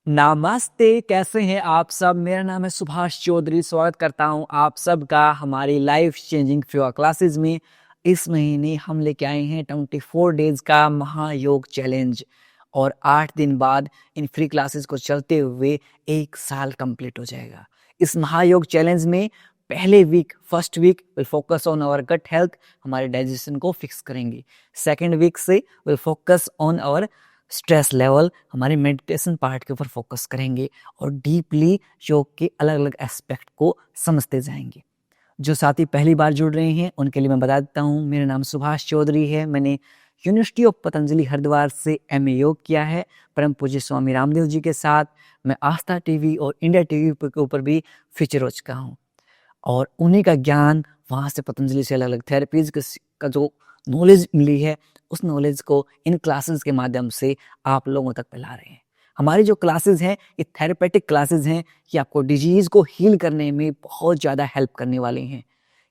नमस्ते, कैसे हैं आप सब। मेरा नाम है सुभाष चौधरी। स्वागत करता हूं आप सबका हमारी लाइफ चेंजिंग फ्री क्लासेस में। इस महीने हम लेके आए हैं 24 डेज का महायोग चैलेंज और 8 दिन बाद इन फ्री क्लासेस को चलते हुए 1 साल कंप्लीट हो जाएगा। इस महायोग चैलेंज में first week will focus on our gut health, हमारे डाइजेशन को फिक्स करेंगे। सेकेंड वीक से will focus on our stress level, हमारे मेडिटेशन पार्ट के ऊपर फोकस करेंगे और डीपली योग के अलग अलग एस्पेक्ट को समझते जाएंगे। जो साथी पहली बार जुड़ रहे हैं उनके लिए मैं बता देता हूँ, मेरा नाम सुभाष चौधरी है। मैंने यूनिवर्सिटी ऑफ पतंजलि हरिद्वार से एमए योग किया है परम पूज्य स्वामी रामदेव जी के साथ। मैं आस्था टीवी और इंडिया टीवी के ऊपर भी फीचर हो चुका हूँ और उन्हीं का ज्ञान वहाँ से पतंजलि से अलग अलग थेरेपीज का जो नॉलेज मिली है, उस नॉलेज को इन क्लासेस के माध्यम से आप लोगों तक फैला रहे हैं। हमारी जो क्लासेस हैं ये थेरेपेटिक क्लासेस हैं, ये आपको डिजीज़ को हील करने में बहुत ज़्यादा हेल्प करने वाले हैं।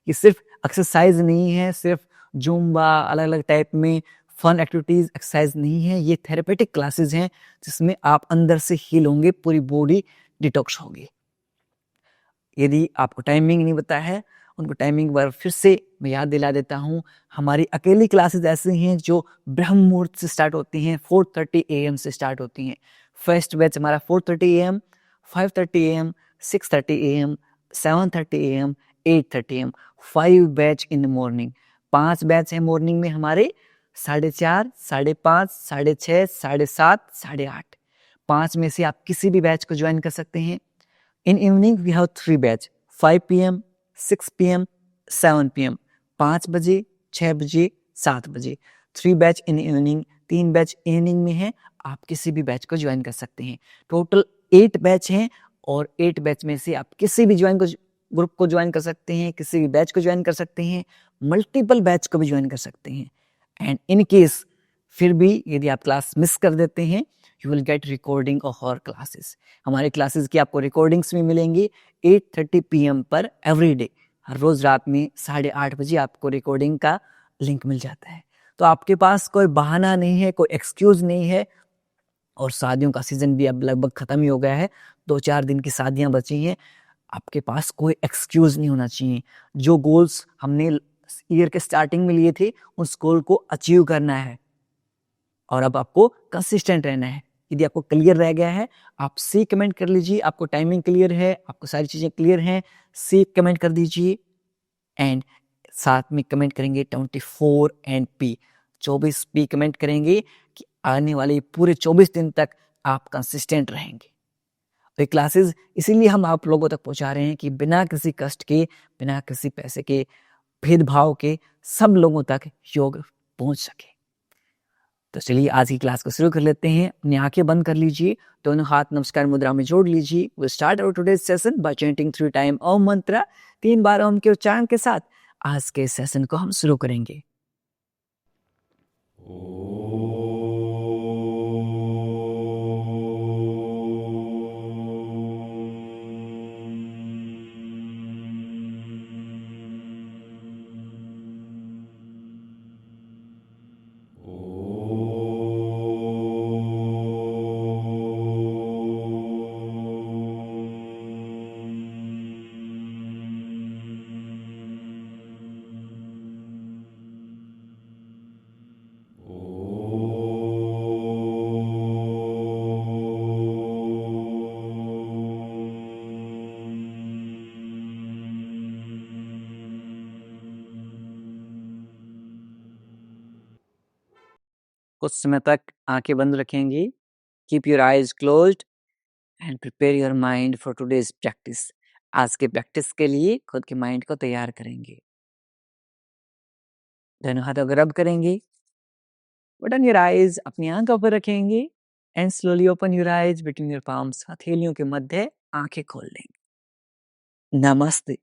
ये सिर्फ एक्सरसाइज नहीं है, सिर्फ जुम्बा अलग अलग टाइप में फन एक्टिविटीज़ एक्सरसाइज नहीं है, ये थेरेपेटिक क्लासेस हैं जिसमें आप अंदर से हील होंगे, पूरी बॉडी डिटॉक्स होगी। यदि आपको टाइमिंग नहीं पता है, उनको टाइमिंग बार फिर से मैं याद दिला देता हूँ। हमारी अकेली क्लासेस ऐसी हैं जो ब्रह्म मुहूर्त से स्टार्ट होती हैं, 4:30 AM से स्टार्ट होती हैं। फर्स्ट बैच हमारा 4:30 AM, 5:30 AM, 6:30 AM, 7:30 AM, 8:30 AM, 5 batch in the morning. 5 batch हैं मॉर्निंग में हमारे, 4:30, 5:30, 6:30, 7:30, 8:30। 5 में से आप किसी भी बैच को ज्वाइन कर सकते हैं। In evening we have 3 batch, 5 PM, 6 PM, 7 PM, 5 बजे, 6 बजे, 7 बजे। 3 batch in evening, 3 batch evening में है, आप किसी भी बैच को ज्वाइन कर सकते हैं। टोटल 8 बैच हैं और 8 बैच में से आप किसी भी ग्रुप को ज्वाइन कर सकते हैं, किसी भी बैच को ज्वाइन कर सकते हैं, मल्टीपल बैच को भी ज्वाइन कर सकते हैं। एंड इन केस फिर भी यदि आप क्लास मिस कर देते हैं, you will get recording of our classes. हमारे क्लासेस की आपको रिकॉर्डिंग्स भी मिलेंगी 8:30 PM पर एवरी डे। हर रोज रात में 8:30 बजे आपको रिकॉर्डिंग का लिंक मिल जाता है। तो आपके पास कोई बहाना नहीं है, कोई एक्सक्यूज नहीं है। और शादियों का सीजन भी अब लगभग खत्म ही हो गया है, 2-4 दिन की शादियां बची हैं। आपके पास कोई एक्सक्यूज नहीं होना चाहिए। जो गोल्स हमने ईयर के स्टार्टिंग में लिए थे, उस गोल को अचीव करना है और अब आपको कंसिस्टेंट रहना है। यदि आपको क्लियर रह गया है, आप सी कमेंट कर लीजिए। आपको टाइमिंग क्लियर है, आपको सारी चीज़ें क्लियर हैं, सी कमेंट कर दीजिए। एंड साथ में कमेंट करेंगे 24 एंड पी, 24 पी कमेंट करेंगे कि आने वाले पूरे 24 दिन तक आप कंसिस्टेंट रहेंगे। तो ये क्लासेस इसीलिए हम आप लोगों तक पहुंचा रहे हैं कि बिना किसी कष्ट के, बिना किसी पैसे के, भेदभाव के सब लोगों तक योग पहुंच सके। तो चलिए आज की क्लास को शुरू कर लेते हैं। अपनी आंखें बंद कर लीजिए, दोनों हाथ नमस्कार मुद्रा में जोड़ लीजिए। We start our today's session by chanting 3 time Om mantra. 3 बार ओम के उच्चारण के साथ आज के सेशन को हम शुरू करेंगे। कुछ समय तक आंखें बंद रखेंगे। Keep your eyes closed end prepare your mind for today's practice. आज के प्रैक्टिस के लिए खुद के माइंड को तैयार करेंगे। दोनों हाथों को रब करेंगे। बटन योर आईज, अपनी आंखों पर रखेंगे and slowly open your eyes between your palms. हथेलियों के मध्य आंखें खोल लेंगे। नमस्ते।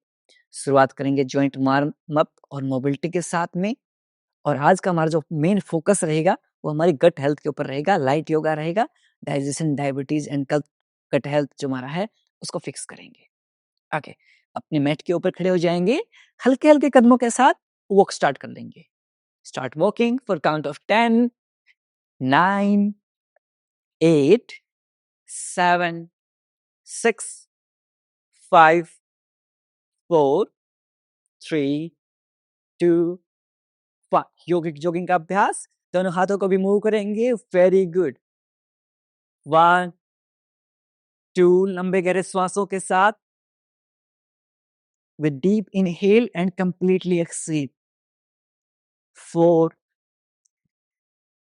शुरुआत करेंगे जॉइंट वार्म अप और मोबिलिटी के साथ में। और आज का हमारा जो मेन फोकस रहेगा वो हमारी गट हेल्थ के ऊपर रहेगा। लाइट योगा रहेगा। Digestion, diabetes and gut health जो हमारा है उसको फिक्स करेंगे। ओके, अपने मैट के ऊपर खड़े हो जाएंगे। हल्के हल्के कदमों के साथ वॉक स्टार्ट कर लेंगे। Start walking for count of 10, 9, 8, 7 6 5 4 3 2 1 yogic jogging का अभ्यास दोनों हाथों को भी मूव करेंगे वेरी गुड 1 2 लंबे गहरे श्वासों के साथ with deep inhale and completely exhale 4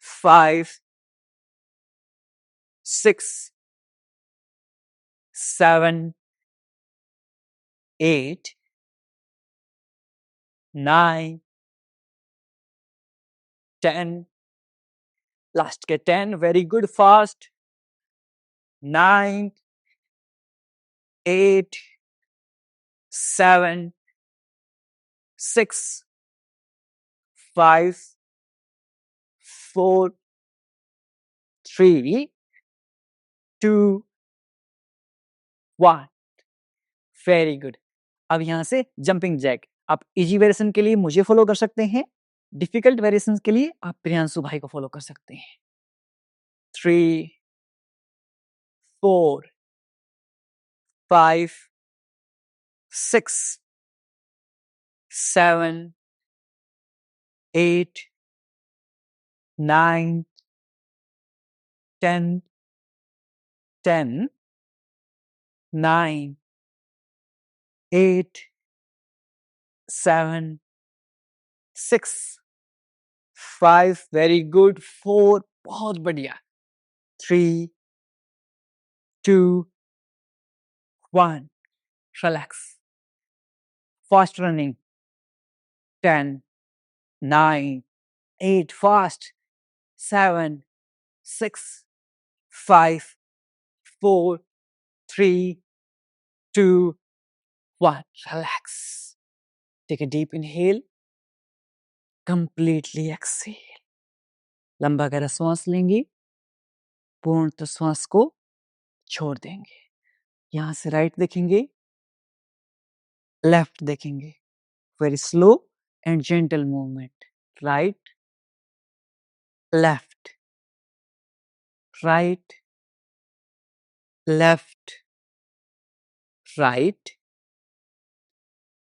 5 6 7 8 9 10 last के 10 very good fast 9 8 7 6 5 4 3 2 1 very good अब यहां से जंपिंग जैक आप इजी वेरिएशन के लिए मुझे फॉलो कर सकते हैं डिफिकल्ट वेरिएशन के लिए आप प्रियांशु भाई को फॉलो कर सकते हैं 3 4 5 6 7 8 9 10 10 9 8 7 6 5 वेरी गुड 4 बहुत बढ़िया 3 2 1 relax fast running 10 9 8 fast 7 6 5 4 3 2 1 relax take a deep inhale completely exhale लंबा गहरा श्वास लेंगे पूर्णतः श्वास को छोड़ देंगे यहां से राइट देखेंगे लेफ्ट देखेंगे very slow and gentle movement right left right left right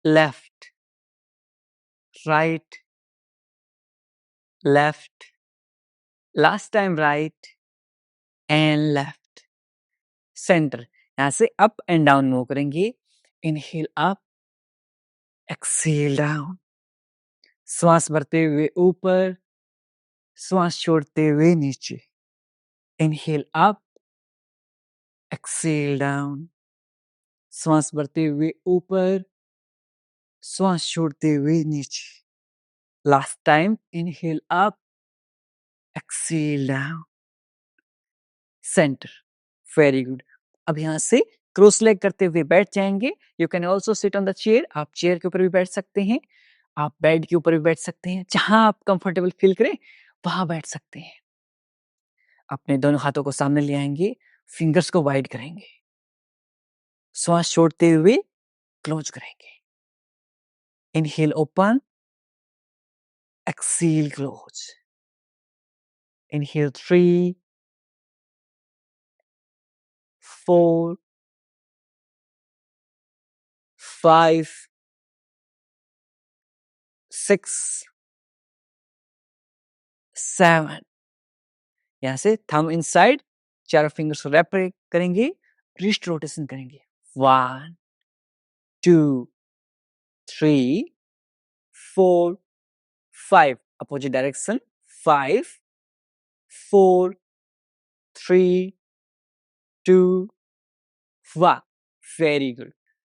left right left last time right and left center यहां से अप एंड डाउन मूव करेंगे इनहेल अप एक्सेल डाउन श्वास भरते हुए ऊपर श्वास छोड़ते हुए नीचे इनहेल अप एक्सेल डाउन श्वास भरते हुए ऊपर श्वास छोड़ते हुए नीचे last time inhale up exhale down centre very good अब यहां से क्रॉस लेग करते हुए बैठ जाएंगे you can also sit on the chair आप चेयर के ऊपर भी बैठ सकते हैं आप बेड के ऊपर भी बैठ सकते हैं जहां आप कंफर्टेबल फील करें वहां बैठ सकते हैं अपने दोनों हाथों को सामने ले आएंगे फिंगर्स को वाइड करेंगे श्वास छोड़ते हुए क्लोज करेंगे inhale open exhale close inhale 3 4 5 6 7 यहां से थंब इनसाइड चारों फिंगर्स को रैप करेंगे रिस्ट रोटेशन करेंगे 1 2 3 4 5 अपोजिट डायरेक्शन 5 4 3 2 1 वेरी गुड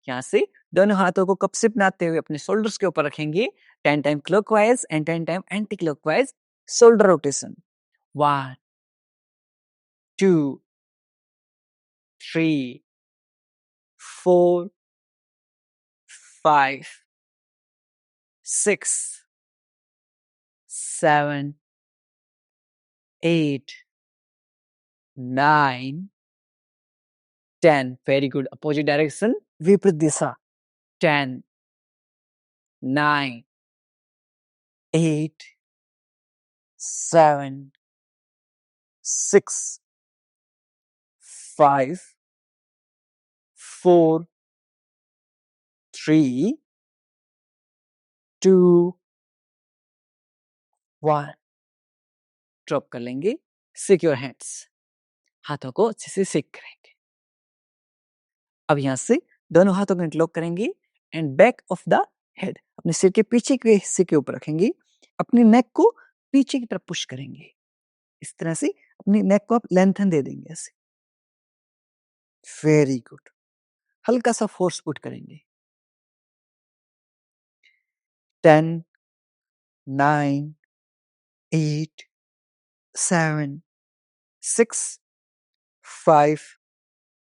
यहां से दोनों हाथों को कप से बनाते हुए अपने शोल्डर्स के ऊपर रखेंगे 10 time clockwise and 10 time anti clockwise shoulder rotation 1 2 3 4 5 6 7 8 9 10 very good opposite direction विपरीत दिशा 10 9 8 7 6 5 4 3 2 1 ड्रॉप कर लेंगे। सिक्योर हैंड्स, हाथों को अच्छे से सिक करेंगे। अब यहां से दोनों हाथों को इंटरलॉक करेंगे and back of the head, अपने सिर के पीछे के हिस्से के ऊपर रखेंगे। अपनी नेक को पीछे की तरफ पुश करेंगे। इस तरह से अपनी नेक को आप लेंथन दे देंगे ऐसे। Very good. हल्का सा फोर्स पुट करेंगे। 10 9 8 7 6 5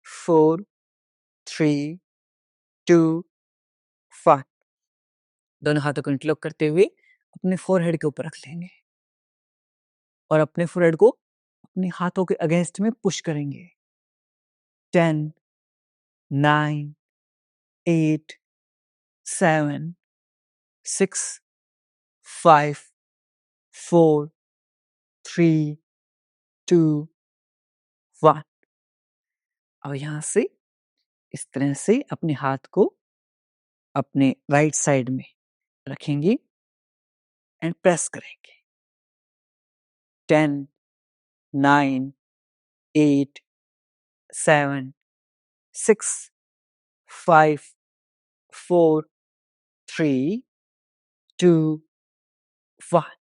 4 3 2 1 दोनों हाथों को इंटरलॉक करते हुए अपने फोरहेड के ऊपर रख लेंगे और अपने फोरहेड को अपने हाथों के अगेंस्ट में पुश करेंगे। 10 9 8 7 6 5 4 3 2 1 अब यहां से इस तरह से अपने हाथ को अपने राइट साइड में रखेंगे एंड प्रेस करेंगे। 10 9 8 7 6 5 4 3 2 1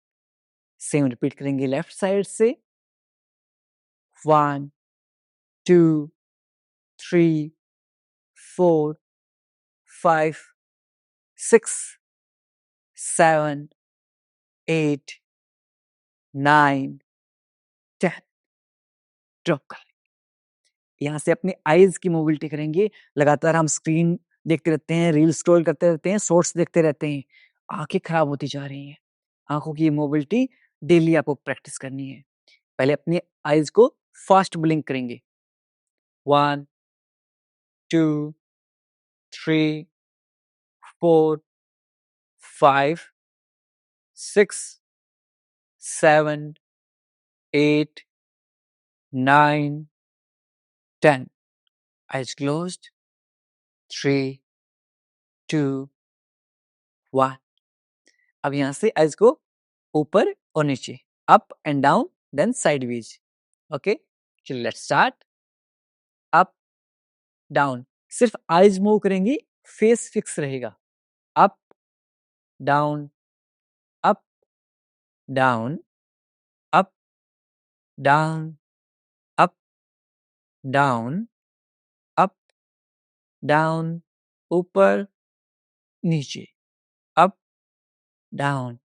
सेम रिपीट करेंगे लेफ्ट साइड से। 1 2 3 4 5 6 7 8 9 10 ड्रॉप कर। यहाँ से अपने आईज की मोबिलिटी करेंगे। लगातार हम स्क्रीन देखते रहते हैं, रील स्क्रॉल करते रहते हैं, शॉर्ट्स देखते रहते हैं, आंखें खराब होती जा रही हैं। आंखों की मोबिलिटी डेली आपको प्रैक्टिस करनी है। पहले अपने आईज को फास्ट ब्लिंक करेंगे। 1 2 3 4 5 6 7 8 9 10 eyes closed 3 2 1 अब यहां से आइज को ऊपर और नीचे, up and down, then sideways. Okay, चलिए लेट्स स्टार्ट। अप डाउन, सिर्फ आइज मूव करेंगी, फेस फिक्स रहेगा। Up down up down up down up down up down, ऊपर नीचे, up down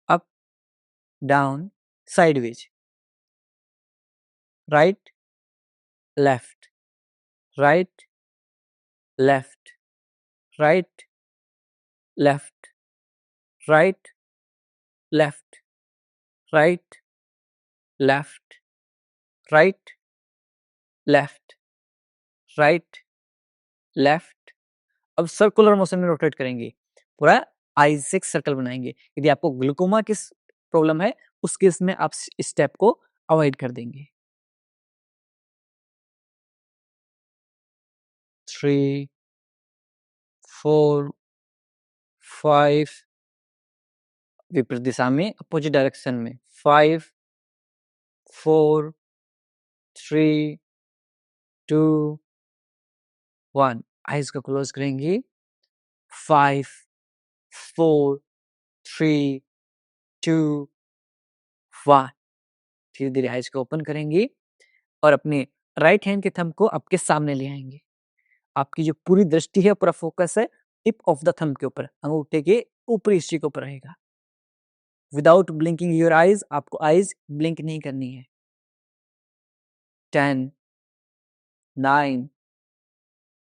up down, sideways. Right left right left right left right left right left right left right left. अब circular motion में rotate करेंगे, पूरा eyes से circle बनाएंगे। यदि आपको ग्लूकोमा की प्रॉब्लम है, उस केस में आप इस स्टेप को अवॉइड कर देंगे। 3 4 5 विपरीत दिशा में, अपोजिट डायरेक्शन में। 5 4 3 2 1 आइज को क्लोज करेंगे। 5 4 3 2 1 धीरे धीरे आइज को ओपन करेंगे और अपने राइट हैंड के थंब को आपके सामने ले आएंगे। आपकी जो पूरी दृष्टि है, पूरा फोकस है टिप ऑफ द थंब के ऊपर, अंगूठे के ऊपरी हिस्से के ऊपर रहेगा। विदाउट ब्लिंकिंग योर आईज, आपको आईज ब्लिंक नहीं करनी है। 10 9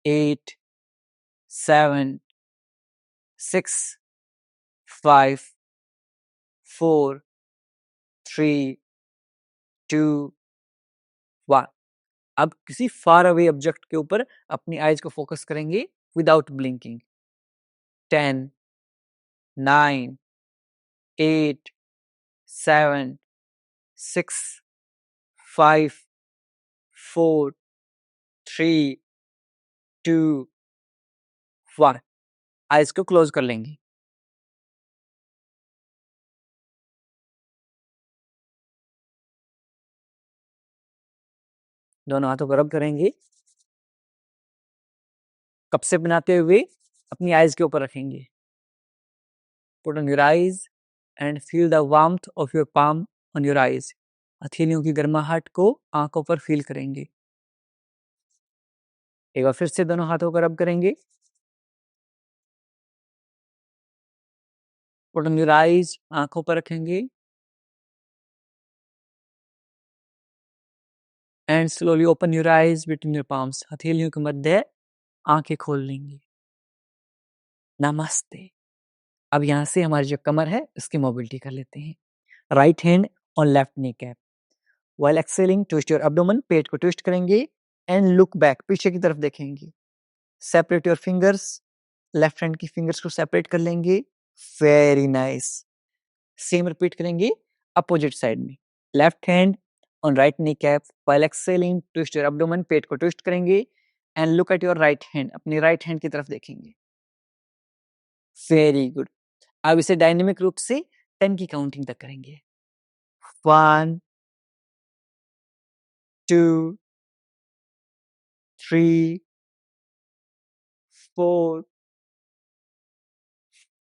8 7 6 5 4 3 2 1 अब किसी फार अवे ऑब्जेक्ट के ऊपर अपनी आईज को फोकस करेंगे विदाउट ब्लिंकिंग। 10 9 8 7 6 5 4 3, 2, 1। आइज को क्लोज कर लेंगे। दोनों हाथों को रब करेंगे। कप से बनाते हुए अपनी आइज के ऊपर रखेंगे। Put on your eyes and feel the warmth of your palm on your eyes. हथेलियों की गर्माहट को आंखों पर फील करेंगे। एक बार फिर से दोनों हाथों को रब करेंगे। Put on your eyes, आंखों पर रखेंगे and slowly open your eyes between your palms. हथेलियों के मध्य आंखें खोल लेंगे। नमस्ते। अब यहाँ से हमारी जो कमर है इसकी मोबिलिटी कर लेते हैं। Right hand on left knee cap. While exhaling, twist your abdomen, पेट को ट्विस्ट करेंगे and look back, पीछे की तरफ देखेंगे। Separate your fingers, left hand की फिंगर्स को सेपरेट कर लेंगे। Very nice. सेम रिपीट करेंगे अपोजिट साइड में। Left hand on right knee cap, while exhaling, twist your abdomen, पेट को ट्विस्ट करेंगे and look at your right hand, अपनी right hand की तरफ देखेंगे। Very good. अब इसे डायनेमिक रूप से 10 की काउंटिंग तक करेंगे। 1, 2, 3, 4,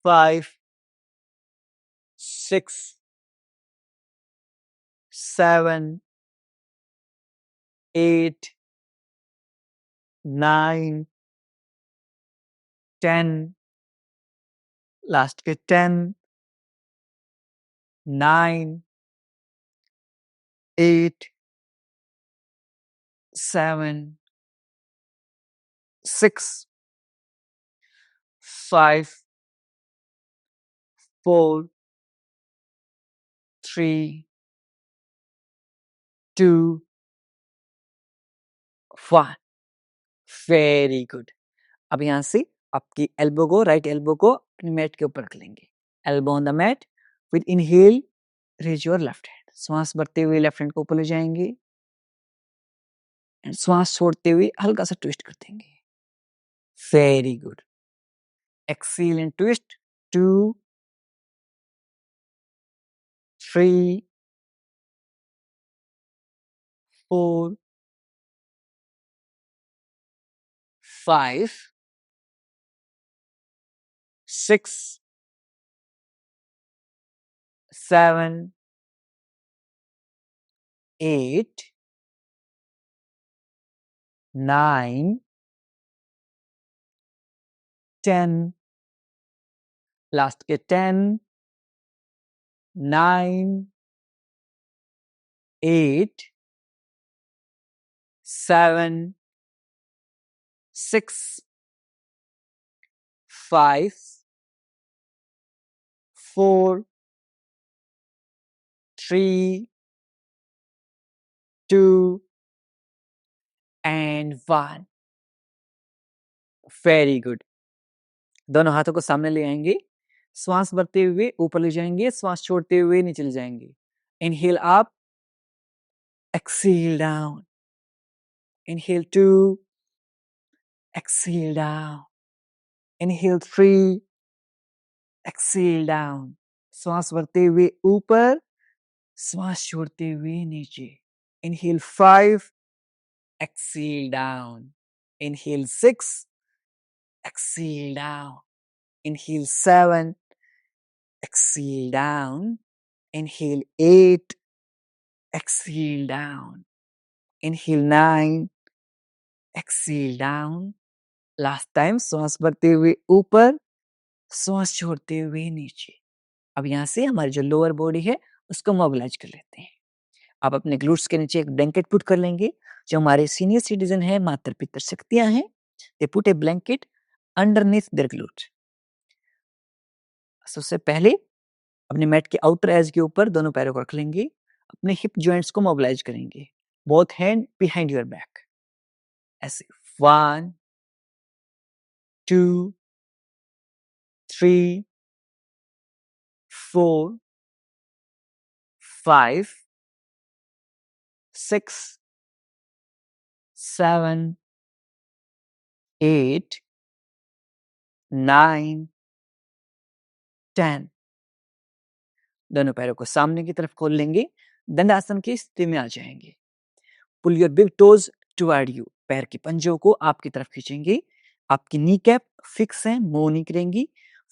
5, 6, 7, 8, 9, 10, लास्ट के 10, 9, 8, 7, 6, 5, 4, 3, 2, 1। Very good. अब यहाँ से आपकी एल्बो को, राइट एल्बो को अपनी मैट के ऊपर रख लेंगे। Elbow on the mat. With inhale raise your left hand. श्वास भरते हुए लेफ्ट हैंड को ऊपर ले जाएंगे एंड श्वास छोड़ते हुए हल्का सा ट्विस्ट कर देंगे। Very good. Exhale and twist. 2, 3, 4, 5, 6, 7, 8, 9, 10, last के 10, 9, 8, 7, 6, 5, 4, 3, 2 and 1। Very good. दोनों हाथों को सामने ले आएंगे। श्वास भरते हुए ऊपर ले जाएंगे, श्वास छोड़ते हुए नीचे ले जाएंगे। Inhale up, exhale down. Inhale 2, exhale down. Inhale 3, exhale down. श्वास भरते हुए ऊपर, श्वास छोड़ते हुए नीचे। Inhale 5, exhale down. Inhale 6, exhale down. Inhale 7, exhale down. Inhale 8, exhale down. Inhale 9, exhale down. Last time श्वास भरते हुए ऊपर, श्वास छोड़ते हुए नीचे। अब यहाँ से हमारी जो लोअर बॉडी है उसको मोबिलाइज कर लेते हैं। आप अपने ग्लूट्स के नीचे एक ब्लैंकेट पुट कर लेंगे। जो हमारे सीनियर सिटीजन है, मातर पितर शक्तियां हैं, they put a blanket underneath their glute. सबसे पहले अपने मैट के आउटर एज के ऊपर दोनों पैरों को रख लेंगे। अपने हिप जॉइंट्स को मोबिलाइज करेंगे। Both hand behind your back. ऐसे 1, 2, 3, 4, 5, 6, 7, 8 9 10। दोनों पैरों को सामने की तरफ खोल लेंगे, दंडासन की स्थिति में आ जाएंगे। Pull your big toes toward you, पैर के पंजों को आपकी तरफ खींचेंगे। आपकी नी कैप फिक्स है, मूव नहीं करेंगी।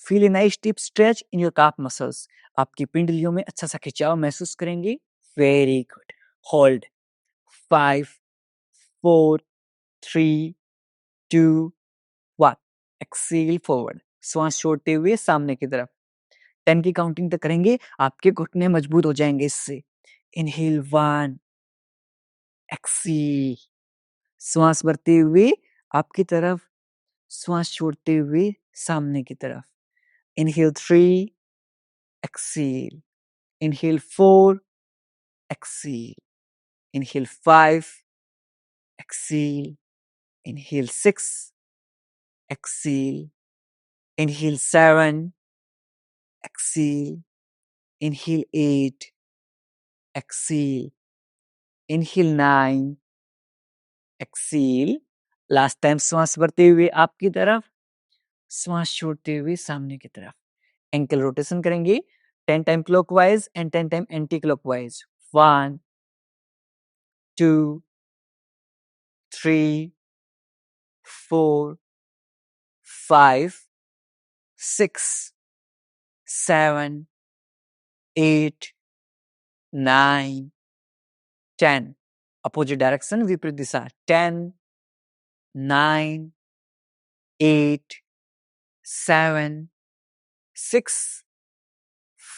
Feel a nice deep stretch in your calf muscles, आपकी पिंडलियों में अच्छा सा खिंचाव महसूस करेंगे। Very good. Hold 5 4 3 2 1। Exhale forward, श्वास छोड़ते हुए सामने की तरफ। 10 की काउंटिंग तक करेंगे, आपके घुटने मजबूत हो जाएंगे इससे। इनहेल 1, एक्सेल, श्वास भरते हुए आपकी तरफ, श्वास छोड़ते हुए सामने की तरफ। Inhale 3, exhale, inhale 4, exhale, inhale 5, exhale, inhale 6, exhale, inhale 7, exhale, inhale 8, exhale, inhale 9, exhale. Last time श्वास भरते हुए आपकी तरफ, श्वास छोड़ते हुए सामने की तरफ। एंकल रोटेशन करेंगे 10 time clockwise and 10 time anti clockwise. 1 2 3 4 5 6 7 8 9 10। Opposite direction, विपरीत दिशा। 10 9 8 7 6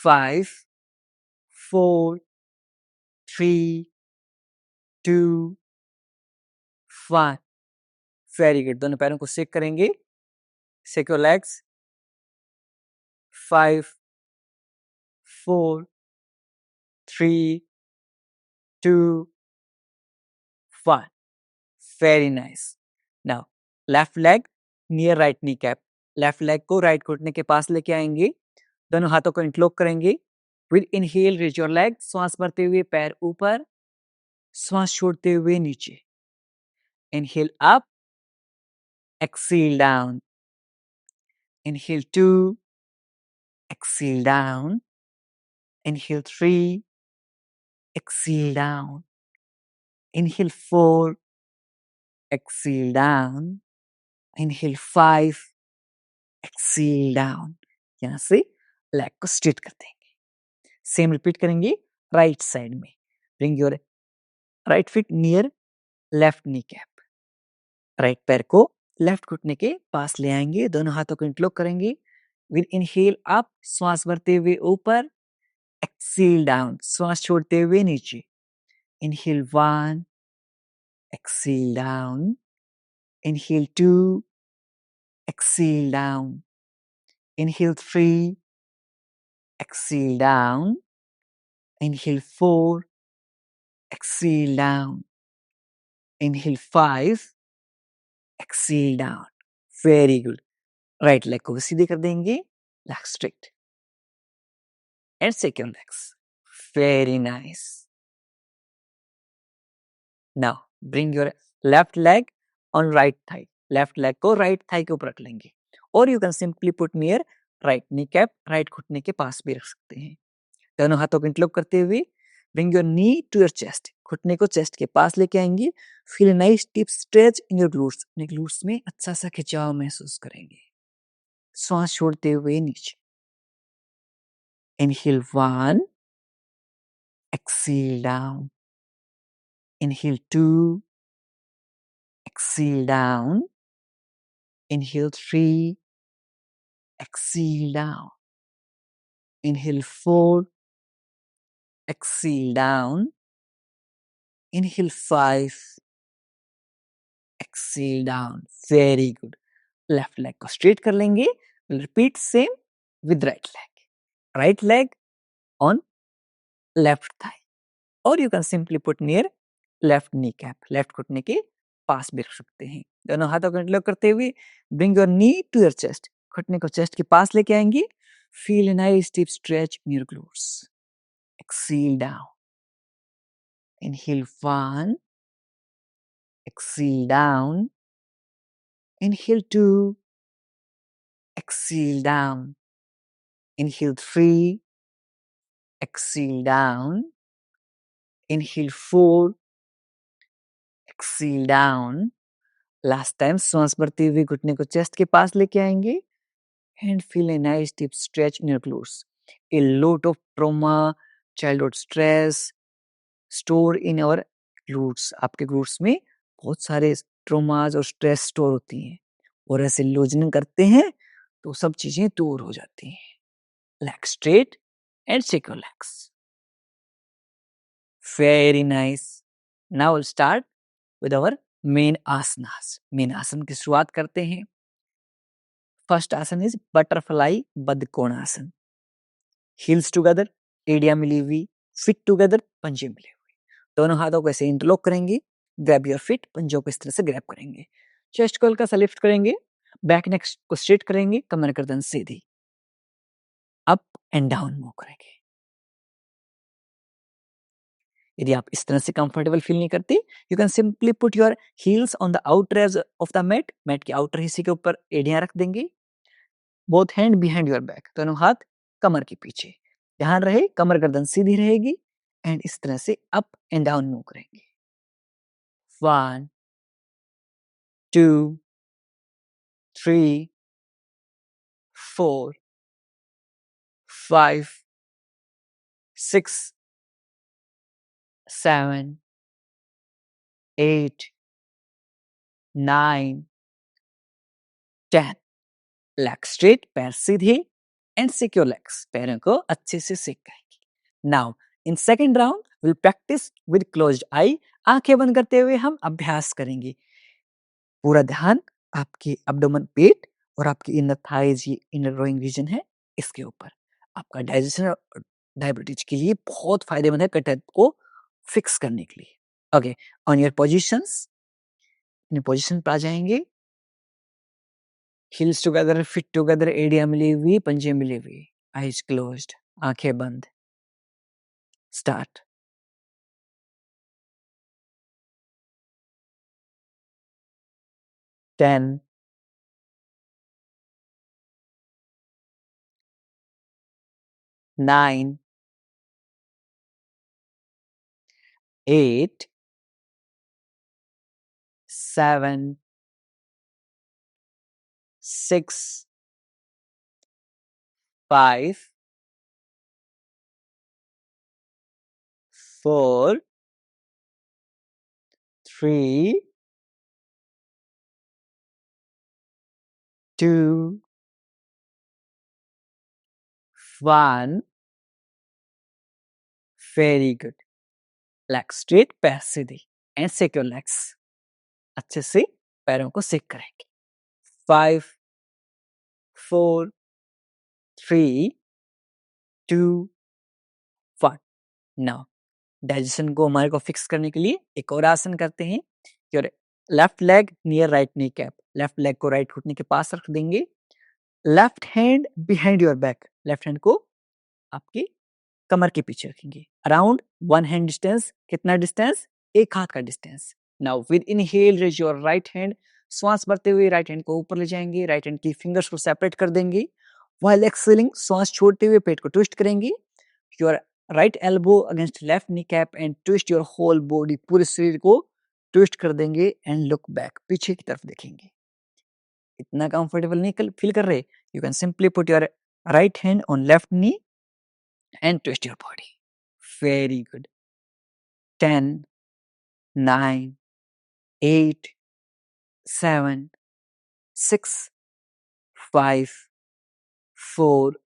5 4 3 2 1। Very good. दोनों पैरों को शेक करेंगे। Shake your legs. 5 4 3 2 1। Very nice. Now left leg near right knee cap, left leg को राइट घुटने के पास लेके आएंगे। दोनों हाथों को इंटरलॉक करेंगे। With inhale raise your leg, श्वास भरते हुए पैर ऊपर, श्वास छोड़ते हुए नीचे। Inhale up, exhale down, inhale 2, exhale down, inhale 3, exhale down, inhale 4, exhale down, inhale 5, exhale down। यहां से लेग को स्ट्रेट कर देंगे। सेम रिपीट करेंगे राइट साइड में। Bring your right feet near left knee cap, right पैर को left घुटने के पास ले आएंगे। दोनों हाथों को इंटरलॉक करेंगे। विद इनहेल अप, श्वास भरते हुए ऊपर, एक्सेल डाउन, श्वास छोड़ते हुए नीचे। Inhale 1, exhale down, inhale 2, exhale down, inhale 3, exhale down, inhale 4, exhale down, inhale 5, exhale down। Very good. Right leg को सीधे कर देंगे, leg straight and second legs. Very nice. Now bring your left leg on right thigh, left leg को right thigh के ऊपर रख लेंगे। और you can simply put near right knee cap, right घुटने के पास भी रख सकते हैं। दोनों हाथों को इंटरलॉक करते हुए bring your knee to your chest, घुटने को चेस्ट के पास लेके आएंगे। Feel a nice deep stretch in your glutes, अपने ग्लूट्स में अच्छा सा खिंचाव महसूस करेंगे। श्वास छोड़ते हुए नीचे। Inhale 1, exhale down, inhale 2, exhale down, inhale 3, exhale down, inhale 4, exhale down, inhale 5, exhale down. Very good. Left leg को स्ट्रेट कर लेंगे। Repeat same with right leg, right leg on left thigh. और you can simply put near left knee cap, left घुटने के पास भी रख सकते हैं। दोनों हाथों को इंटरलॉक करते हुए bring your knee to your chest, घुटने को चेस्ट के पास लेके आएंगे। Feel a nice deep stretch in your glutes. Exhale down, inhale 1, exhale down, Inhale 2. Exhale down. Inhale 3. Exhale down. Inhale 4. Exhale down. Last time सांस भरते हुए घुटने को चेस्ट के पास लेके आएंगे and feel a nice deep stretch in your glutes. A lot of trauma, childhood stress store in our glutes. आपके glutes में बहुत सारे ट्रोमाज और स्ट्रेस स्टोर होती हैं और ऐसे लूजनिंग करते हैं तो सब चीजें दूर हो जाती हैं. Legs straight and shake your legs. Very nice. Now we'll start with our main asanas. Main आसन की शुरुआत करते हैं. First आसन is butterfly Baddhakonasana. Heels together, एड़ियां मिली हुई, feet together, पंजे मिले हुए. दोनों हाथों को ऐसे इंटरलॉक करेंगे. Grab your feet, पंजों को इस तरह से ग्रैब करेंगे. चेस्ट को हल्का सा लिफ्ट करेंगे. बैक नेक को स्ट्रेट करेंगे. कमर गर्दन सीधी. अप एंड डाउन मूव करेंगे. यदि आप इस तरह से कंफर्टेबल फील नहीं करते, you can simply put your heels on the outer edge of the mat. Mat के आउटर हिस्से के ऊपर एड़ियां रख देंगे. Both hand behind your back. दोनों हाथ कमर के पीछे. ध्यान रहे कमर गर्दन सीधी रहेगी एंड इस तरह से अप एंड डाउन मूव करेंगे. 1 2 3 4 5 6 7 8 9 10. लेग स्ट्रेट, पैर सीधे एंड सिक्योर लेग्स. पैरों को अच्छे से सिक करेंगे. Now in second round will practice with closed eye. आंखें बंद करते हुए हम अभ्यास करेंगे. पूरा ध्यान आपके एब्डोमेन, पेट और आपकी इनर थाइज, ये इनर ग्रोइंग रीजन है, इसके ऊपर. आपका डाइजेशन और डायबिटीज के लिए बहुत फायदेमंद है कट हेल्थ को फिक्स करने के लिए. Okay, on your positions. अपनी पोजीशन पर आ जाएंगे. Heels together, feet together, एड़ियां मिली हुई, पंजे मिली हुई. Eyes closed, आंखें बंद. Start. Ten, 9, 8, 7, 6, 5, 4, 3, 2, 1. Very good. Legs straight, पैर सीधे and shake your legs. अच्छे से पैरों को shake करेंगे. 5, 4, 3, 2, 1. Now डाइजेशन को हमारे को फिक्स करने के लिए एक और आसन करते हैं. Your left leg near right knee cap. Left leg को राइट घुटने के पास रख देंगे. Left hand behind your back. Left hand को आपकी कमर के पीछे रखेंगे. Around 1 hand distance. कितना डिस्टेंस? एक हाथ का distance. Now with inhale raise your right hand. श्वास भरते हुए राइट हैंड को ऊपर ले जाएंगे. राइट हैंड की फिंगर्स को सेपरेट कर देंगे. व्हाइल एक्सेलिंग, श्वास छोड़ते हुए पेट को ट्विस्ट करेंगे. Your right elbow against left knee cap and twist your whole body. पूरे शरीर को ट्विस्ट कर देंगे एंड लुक बैक. पीछे की तरफ देखेंगे. इतना कंफर्टेबल नहीं फील कर रहे? You can simply put your right hand on left knee and twist your body. Very good. 10, 9, 8, 7, 6, 5, 4,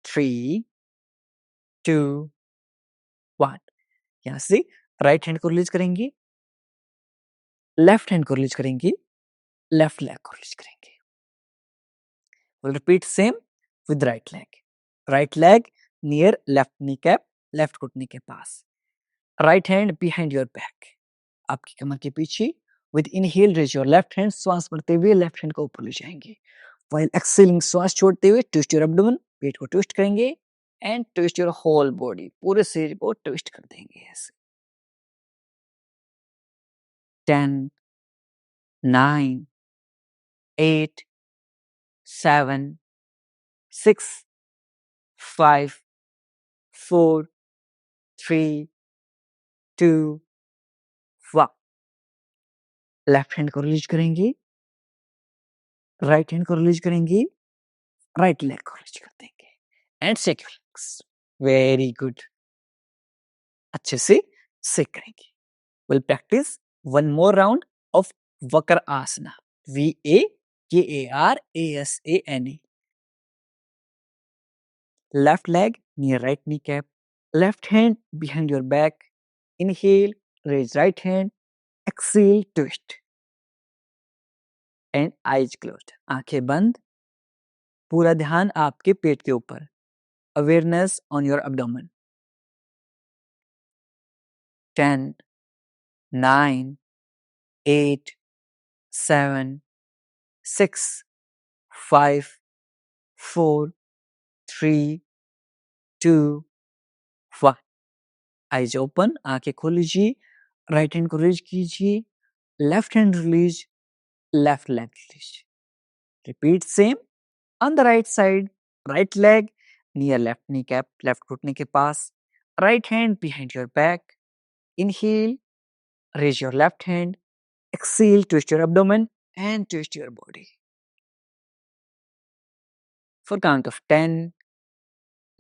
3, 2, 1. यहां से राइट हैंड को रिलीज करेंगे. लेफ्ट हैंड को रिलीज करेंगे. लेफ्ट लेग को रिलीज करेंगे. We'll repeat same with right leg. Right leg near left kneecap, left घुटने के पास. Right hand behind your back. आपकी कमर के पीछे. With inhale raise your left hand. श्वास भरते हुए लेफ्ट हैंड को ऊपर ले जाएंगे. While exhaling, श्वास छोड़ते हुए twist your abdomen. पेट को ट्विस्ट करेंगे and twist your whole body. पूरे शरीर को ट्विस्ट कर देंगे ऐसे. 10, 9, 8, 7, 6, 5, 4, 3, 2, 1. लेफ्ट हैंड को रिलीज करेंगे, राइट हैंड को रिलीज करेंगे, राइट लेग को रिलीज कर देंगे and shake your legs. Very good. अच्छे से शेक करेंगे. Will practice one more round of वक्र आसना. VAKARASANA. Left leg near right kneecap. Left hand behind your back. Inhale, raise right hand. Exhale, twist. And eyes closed. आंखें बंद. पूरा ध्यान आपके पेट के ऊपर. Awareness on your abdomen. 10, 9, 8, 7, 6, 5, 4, 3, 2, 1. Eyes open. आंखें खोल लीजिए. राइट हैंड को रिलीज कीजिए. Left hand release. Left leg release. Repeat same on the right side. Right leg near left kneecap, left घुटने के पास. Right hand behind your back. Inhale, raise your left hand. Exhale, twist your abdomen and twist your body. For count of 10,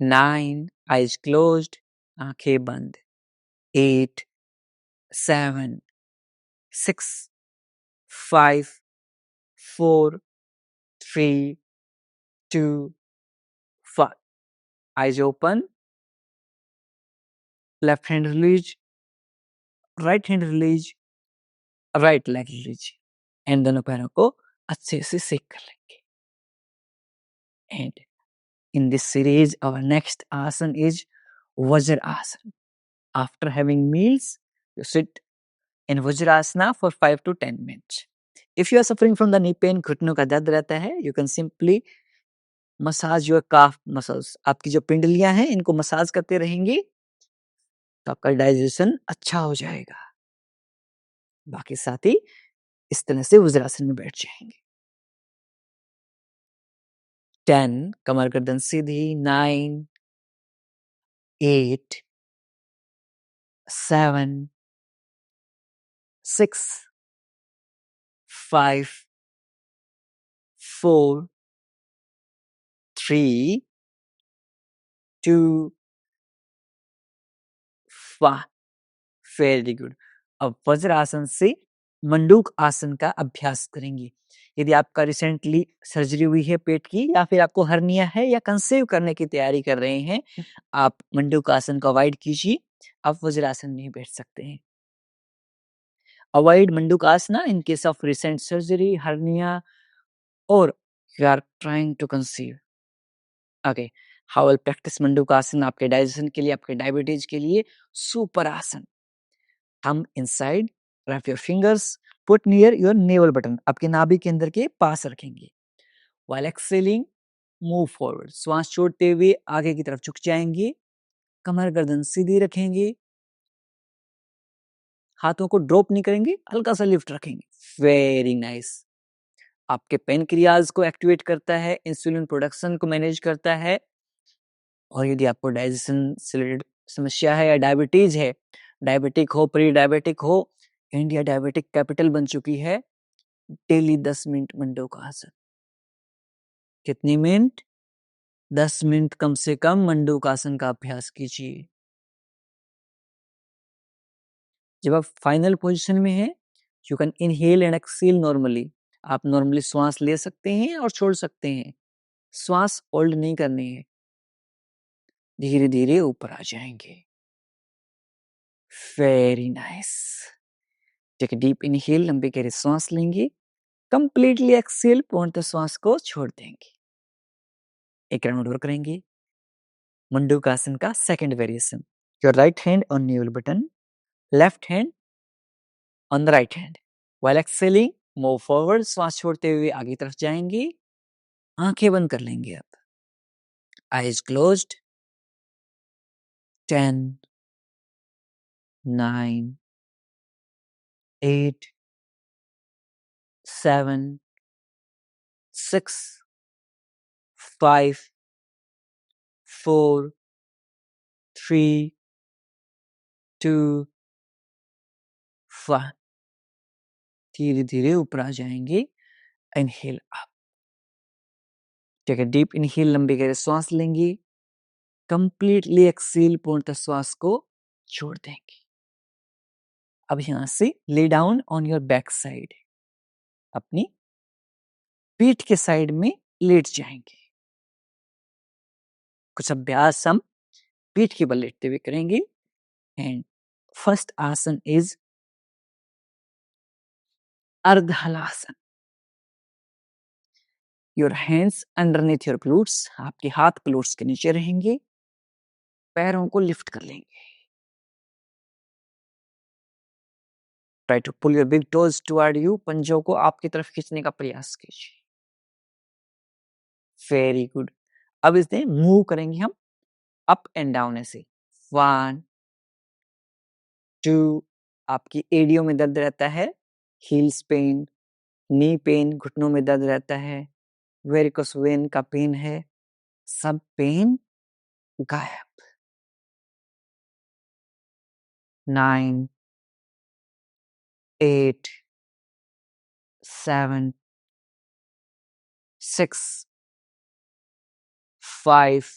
9, eyes closed, आंखें बंद. 8, 7, 6, 5, 4, 3, 2, 1. Eyes open. Left hand release. Right hand release. Right leg लीजिए and दोनों पैरों को अच्छे से सेक कर लेंगे. And in this series our next asana is Vajrasana. After having meals you sit in Vajrasana for 5 to 10 minutes. If you are suffering from the knee pain, घुटनों का दर्द रहता है, you can simply massage your calf muscles. आपकी जो पिंडलियां हैं इनको massage करते रहेंगे तो आपका डाइजेशन अच्छा हो जाएगा. बाकी साथ ही इस तरह से वज्रासन में बैठ जाएंगे. 10, कमर गर्दन सीधी. 9, 8, 7, 6, 5, 4, 3, 2, 1. Very good. अब वज्रासन से मंडूक आसन का अभ्यास करेंगे. यदि आपका रिसेंटली सर्जरी हुई है पेट की, या फिर आपको हर्निया है या कंसीव करने की तैयारी कर रहे हैं, आप मंडूक आसन को अवॉइड कीजिए. आप वज्रासन में ही बैठ सकते हैं. Avoid Manduka asana in case of recent surgery, hernia और you are trying to conceive. Okay, how will practice Manduka asana आपके डाइजेशन के लिए, आपके डायबिटीज के लिए. सुपर आसन. Thumb inside, wrap your fingers, put near your navel button. आपके नाभि के अंदर के पास रखेंगे. While exhaling, move forward. श्वास छोड़ते हुए आगे की तरफ झुक जाएंगे. कमर गर्दन सीधी रखेंगे. हाथों को ड्रॉप नहीं करेंगे, हल्का सा लिफ्ट रखेंगे. Very nice. आपके पेनक्रियाज को एक्टिवेट करता है, इंसुलिन प्रोडक्शन को मैनेज करता है. और यदि आपको डाइजेशन से रिलेटेड समस्या है या डायबिटीज है, डायबिटिक हो, प्री डायबिटिक हो, इंडिया डायबिटिक कैपिटल बन चुकी है. डेली 10 मिनट मंडूक आसन. कितनी मिनट? 10 मिनट कम से कम मंडूक आसन का अभ्यास कीजिए. जब आप फाइनल पोजीशन में हैं, you can inhale and exhale normally. आप नॉर्मली श्वास ले सकते हैं और छोड़ सकते हैं. श्वास होल्ड नहीं करनी है. धीरे धीरे ऊपर आ जाएंगे. Very nice. Take a deep inhale, लंबी गहरी सांस लेंगे. कंप्लीटली एक्सहेल, पूर्णतः श्वास को छोड़ देंगे. एक राउंड और करेंगे. मंडूक आसन का second variation. Your right hand on naval button, left hand on the right hand. While exhaling, move forward. श्वास छोड़ते हुए आगे की तरफ जाएंगे. आंखें बंद कर लेंगे. अब आईज क्लोज्ड. 10, 9, 8, 7, 6 5 4 3 2 1। धीरे धीरे ऊपर आ जाएंगे। Inhale up, take a deep inhale, लंबी गहरी सांस लेंगे। कंप्लीटली एक्सेल, पूर्णतः श्वास को छोड़ देंगे। अब यहां से lay down on your back side, अपनी पीठ के साइड में लेट जाएंगे। कुछ अभ्यास हम पीठ के बल लेटते हुए करेंगे। And first asana is Ardhahalasana. Your hands underneath your glutes, आपके हाथ ग्लूट्स के नीचे रहेंगे। पैरों को लिफ्ट कर लेंगे। Try to pull your big toes toward you, पंजों को आपकी तरफ खींचने का प्रयास कीजिए। Very good. अब इसमें मूव करेंगे हम अप एंड डाउन ऐसे। 1 2, आपकी एडियो में दर्द रहता है, हील्स पेन, नी पेन, घुटनों में दर्द रहता है, वेरिकोस वेन का पेन है, सब पेन गायब। 9 8 7 6 5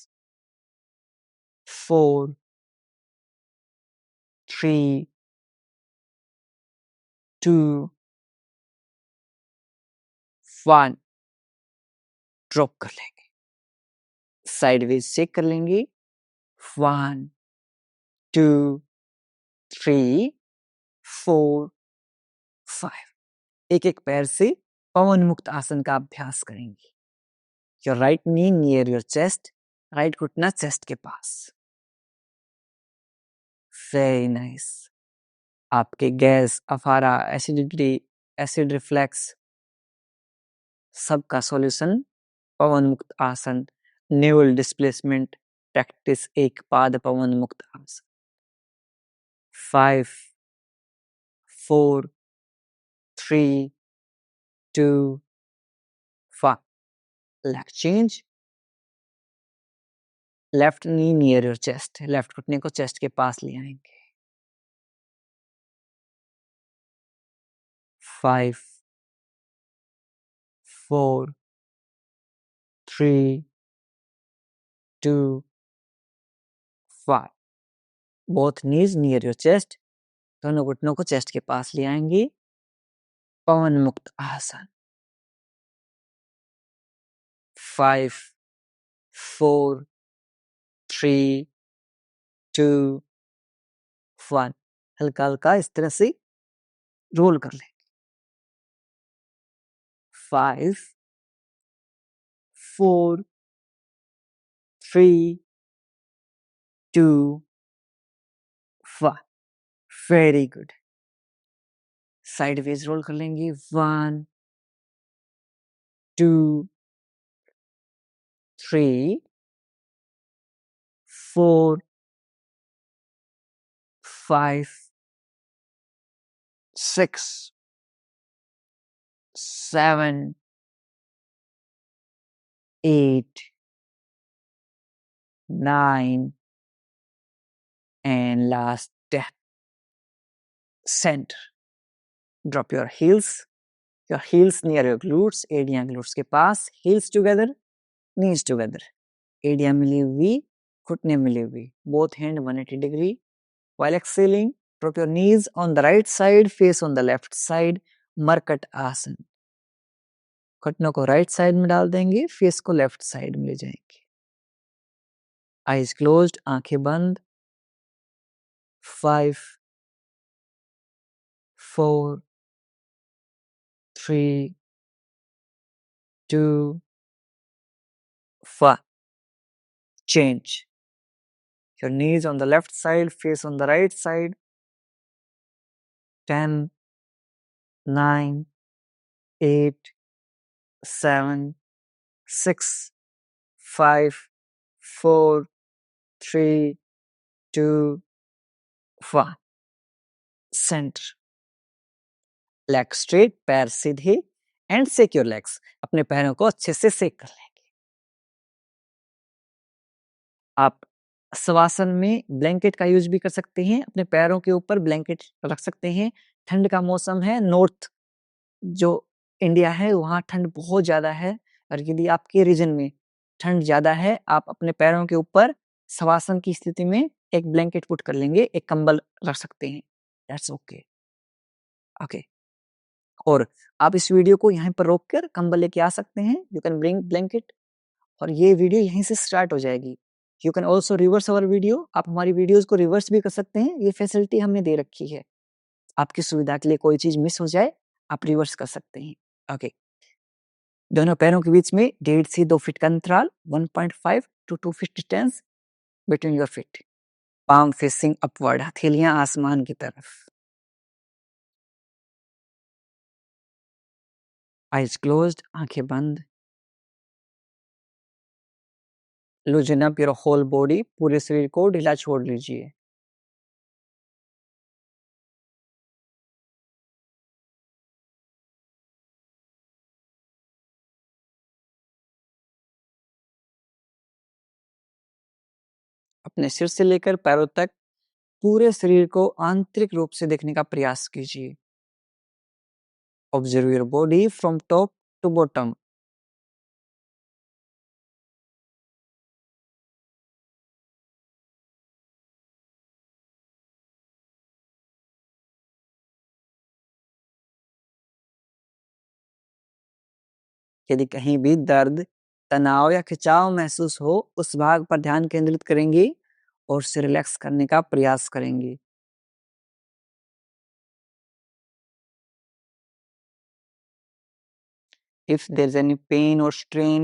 4 3 2 1। ड्रॉप कर लेंगे, साइडवेज चेक कर लेंगे। 1 2 3 4 5। एक एक पैर से पवन मुक्त आसन का अभ्यास करेंगे। Your right knee near your chest, right घुटना चेस्ट के पास। Very nice. आपके गैस, अफारा, एसिडिटी, एसिड रिफ्लेक्स, सबका solution Pawan Mukt asana, naval displacement practice, एक पाद पवन मुक्त आसन। 5 4 3 2 1। Leg change. Left knee near your chest, left घुटने को चेस्ट के पास ले आएंगे। 5 4 3 2 1। Both knees near your chest, दोनों घुटनों को चेस्ट के पास ले आएंगे। पवन मुक्त आसन। 5 4 3 2 1। हल्का हल्का इस तरह से रोल कर लेंगे। 5 4 3 2 1। Very good. साइडवेज रोल कर लेंगे। 1 2 3 4 5 6 7 8 9 and last 10। Center. Drop your heels near your glutes, एडियां glutes के पास, heels together, knees together, एडियां मिली हुई, घुटने मिली हुई, both hand 180 degree. While exhaling, drop your knees on the right side, face on the left side, मरकट आसन। घुटनों को right side में डाल देंगे, फेस को लेफ्ट साइड में ले जाएंगे। आईज क्लोज्ड, आंखें बंद। 5 4 3 2 1। Change. Your knees on the left side, face on the right side. 10 9 8 7 6 5 4 3 2 1। Center. Leg straight, पैर सीधे, एंड सेक योर लेग्स, अपने पैरों को अच्छे से सेक कर लेंगे। आप शवासन में ब्लैंकेट का यूज भी कर सकते हैं, अपने पैरों के ऊपर ब्लैंकेट रख सकते हैं। ठंड का मौसम है, नॉर्थ जो इंडिया है वहाँ ठंड बहुत ज़्यादा है, और यदि आपके रीजन में ठंड ज़्यादा है, आप अपने पैरों के ऊपर शवासन की स्थिति में एक ब्लैंकेट पुट कर लेंगे, एक कंबल रख सकते हैं। That's okay. ओके, और आप इस वीडियो को यहीं पर रोककर कंबल लेके आ सकते हैं। यू कैन ब्रिंग ब्लैंकेट, और ये वीडियो यहीं से स्टार्ट हो जाएगी। You can also reverse our video, आप हमारी वीडियोस को रिवर्स भी कर सकते हैं, ये फैसिलिटी हमने दे रखी है। आपकी सुविधा के लिए कोई चीज मिस हो जाए, आप रिवर्स कर सकते हैं। ओके, दोनों पैरों के बीच में 1.5 से 2 फीट का अंतराल, 1.5 to 2 feet distance between your feet. Palm facing upward, हथेलियां आसमान की तरफ। आइज क्लोज्ड, आंखें बंद। Loosen up your whole body, पूरे शरीर को ढीला छोड़ लीजिए। अपने सिर से लेकर पैरों तक पूरे शरीर को आंतरिक रूप से देखने का प्रयास कीजिए। Observe your body from top to bottom. यदि कहीं भी दर्द, तनाव या खिंचाव महसूस हो, उस भाग पर ध्यान केंद्रित करेंगे और उसे रिलैक्स करने का प्रयास करेंगे। If there's any pain or strain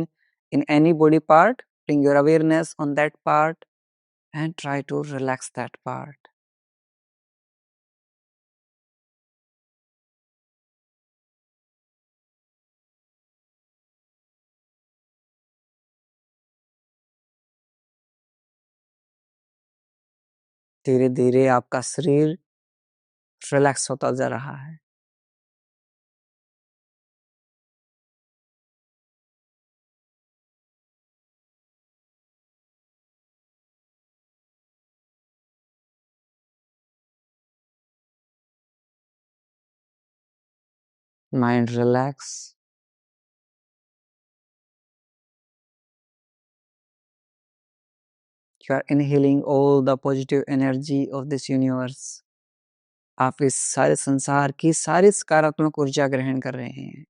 in any body part, bring your awareness on that part and try to relax that part. धीरे धीरे आपका शरीर रिलैक्स होता जा रहा है। Mind relax. You are inhaling all the positive energy of this universe. आप इस सारे संसार की सारी सकारात्मक ऊर्जा ग्रहण कर रहे हैं।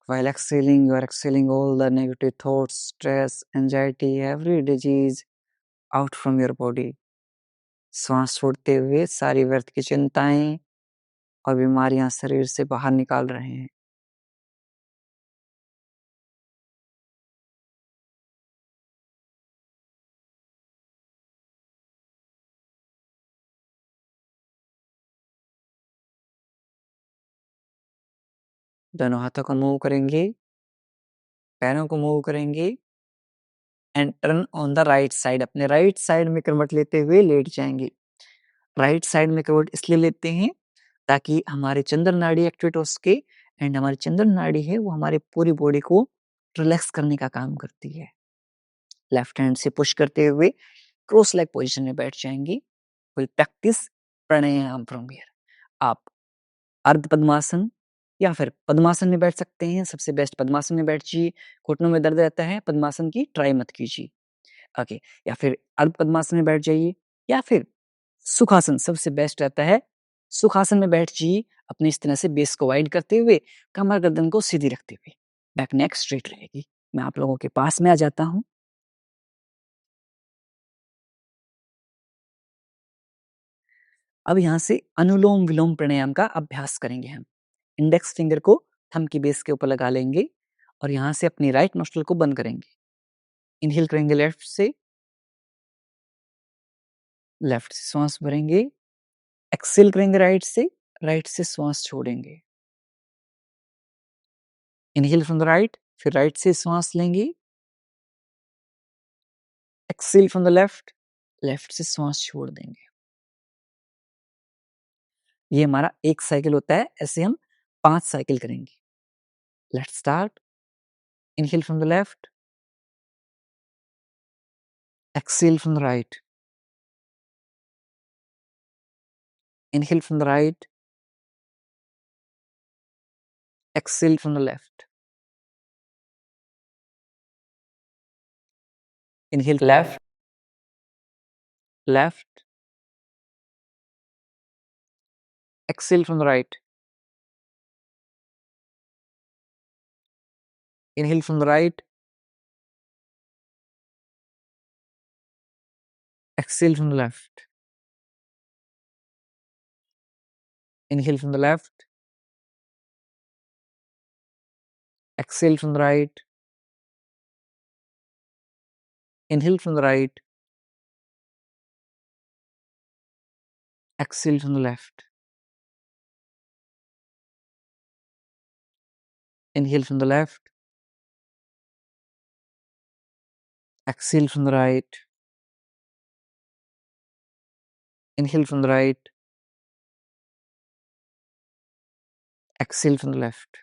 While exhaling, you are exhaling all the negative thoughts, stress, anxiety, every disease out from your body. श्वास छोड़ते हुए सारी व्यर्थ की चिंताएं और बीमारियां शरीर से बाहर निकाल रहे हैं। दोनों हाथों को मूव करेंगे, पैरों को मूव करेंगे and turn on the right side. अपने राइट साइड में करवट लेते हुए लेट जाएंगे। राइट साइड में करवट इसलिए लेते हैं ताकि हमारे चंद्र नाड़ी एक्टिवेट हो सके, एंड हमारी चंद्र नाड़ी है वो हमारे पूरी बॉडी को रिलैक्स करने का काम करती है। लेफ्ट हैंड से पुश करते हुए क्रॉस लेग पोजीशन में बैठ जाएंगे। Will practice pranayama from here. आप अर्ध पद्मासन या फिर पद्मासन में बैठ सकते हैं। सबसे बेस्ट पद्मासन में बैठिए। घुटनों में दर्द रहता है, पद्मासन की ट्राई मत कीजिए। ओके, या फिर अर्ध पद्मासन में बैठ जाइए, या फिर सुखासन सबसे बेस्ट रहता है। सुखासन में बैठ जाइए, अपने इस तरह से बेस को वाइड करते हुए, कमर गर्दन को सीधी रखते हुए। बैक नेक स्ट्रेट रहेगी। मैं आप लोगों के पास में आ जाता हूँ। अब यहाँ से अनुलोम विलोम प्राणायाम का अभ्यास करेंगे हम। इंडेक्स फिंगर को थंब की बेस के ऊपर लगा लेंगे और यहाँ से अपनी राइट नोस्ट्रल को बंद करेंगे। इनहेल करेंगे लेफ्ट से श्वास भरेंगे। एक्सेल करेंगे राइट से श्वास छोड़ेंगे। इनहेल फ्रॉम द राइट, फिर राइट से श्वास लेंगे। एक्सेल फ्रॉम द लेफ्ट से श्वास छोड़ देंगे। ये हमारा एक साइकिल होता है, ऐसे हम 5 साइकिल करेंगे। Let's start. Inhale from the left, exhale from the right, inhale from the right, exhale from the left. Inhale left, left. Exhale from the right. Inhale from the right. Exhale from the left. Inhale from the left. Exhale from the right. Inhale from the right. Exhale from the left. Inhale from the left. Exhale from the right. Inhale from the right. Exhale from the left.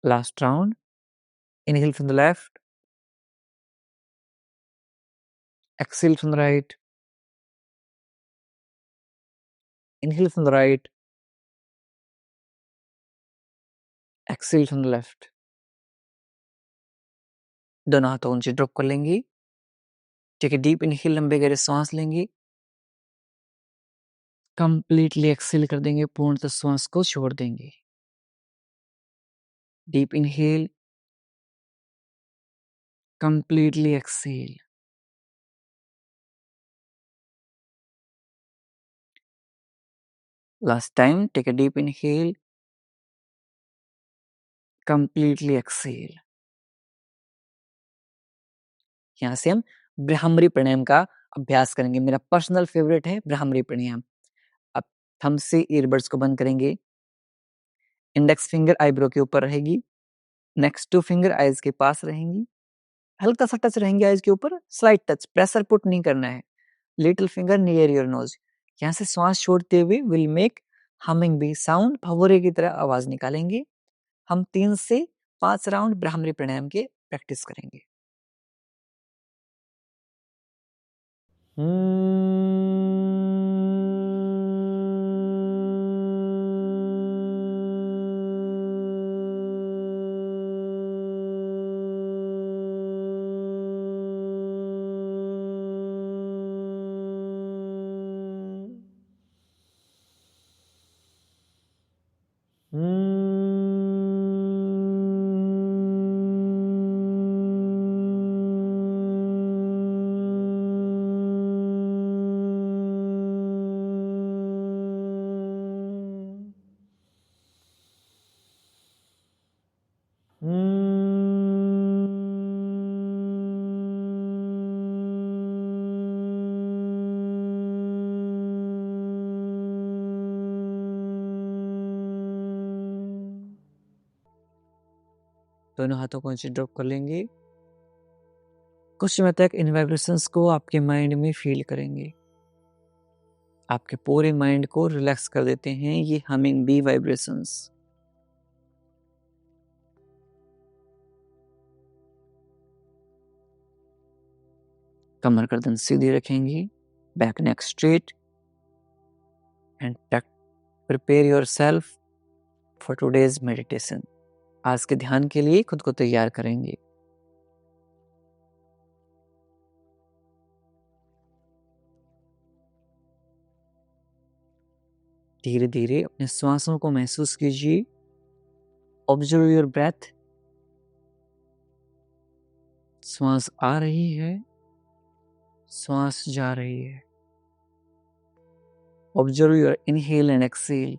Last round. Inhale from the left. Exhale from the right. Inhale from the right. Exhale from the left. दोनों हाथों नीचे drop कर लेंगे। Take a deep inhale, लंबे गहरे सांस लेंगे। Completely exhale कर देंगे, पूर्णतः श्वास को छोड़ देंगे। Deep inhale, completely exhale. Last time, take a deep inhale, completely exhale. यहाँ से हम ब्राह्मरी प्राणायाम का अभ्यास करेंगे। मेरा पर्सनल फेवरेट है ब्राह्मरी प्राणायाम। अब थंब से ईयरबड्स को बंद करेंगे। इंडेक्स फिंगर आईब्रो के ऊपर रहेगी, नेक्स्ट टू फिंगर आईज के पास रहेंगी, हल्का सा टच रहेंगे आईज के ऊपर, स्लाइट टच, प्रेशर पुट नहीं करना है। Little finger near your nose. यहाँ से श्वास छोड़ते हुए will make humming bee sound, भंवरे की तरह आवाज निकालेंगे। हम 3 से 5 राउंड ब्राह्मरी प्राणायाम के प्रैक्टिस करेंगे। दोनों हाथों को नीचे ड्रॉप कर लेंगे। कुछ समय तक इन वाइब्रेशंस को आपके माइंड में फील करेंगे। आपके पूरे माइंड को रिलैक्स कर देते हैं ये हमिंग बी वाइब्रेशंस। कमर गर्दन सीधी रखेंगी, back neck straight and prepare yourself for today's meditation. आज के ध्यान के लिए खुद को तैयार करेंगे। धीरे धीरे अपने श्वासों को महसूस कीजिए। Observe your breath. श्वास आ रही है, श्वास जा रही है। Observe your inhale and exhale.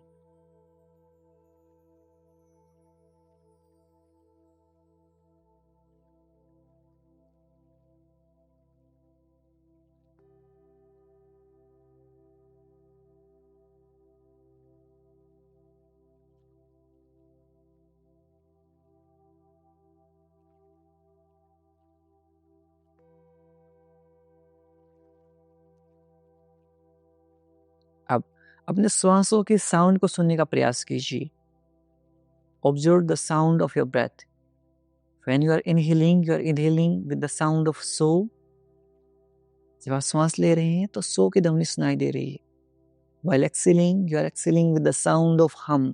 अपने श्वासों के साउंड को सुनने का प्रयास कीजिए। Observe the sound of your breath. When you are inhaling with the sound of So. जब आप श्वास ले रहे हैं तो सो की ध्वनि सुनाई दे रही है। While exhaling, you are exhaling with the sound of hum.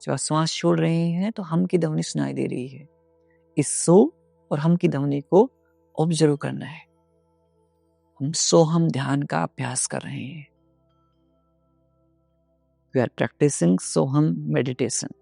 जब आप श्वास छोड़ रहे हैं तो हम की ध्वनि सुनाई दे रही है। इस सो और हम की ध्वनि को ऑब्जर्व करना है। हम सोहम ध्यान का अभ्यास कर रहे हैं। We are practicing Soham meditation.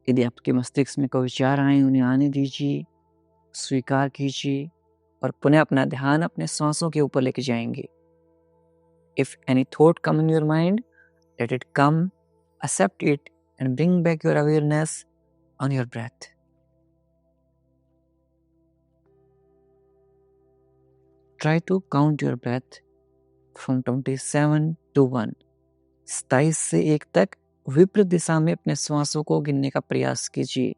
यदि आपके मस्तिष्क में कोई विचार आए उन्हें आने दीजिए, स्वीकार कीजिए और पुनः अपना ध्यान अपने सांसों के ऊपर लेके जाएंगे। If any thought come in your mind, let it come, accept it and bring back your awareness on your breath. Try to count your breath from 27 to 1. 27 से 1 तक विपरीत दिशा में अपने श्वासों को गिनने का प्रयास कीजिए।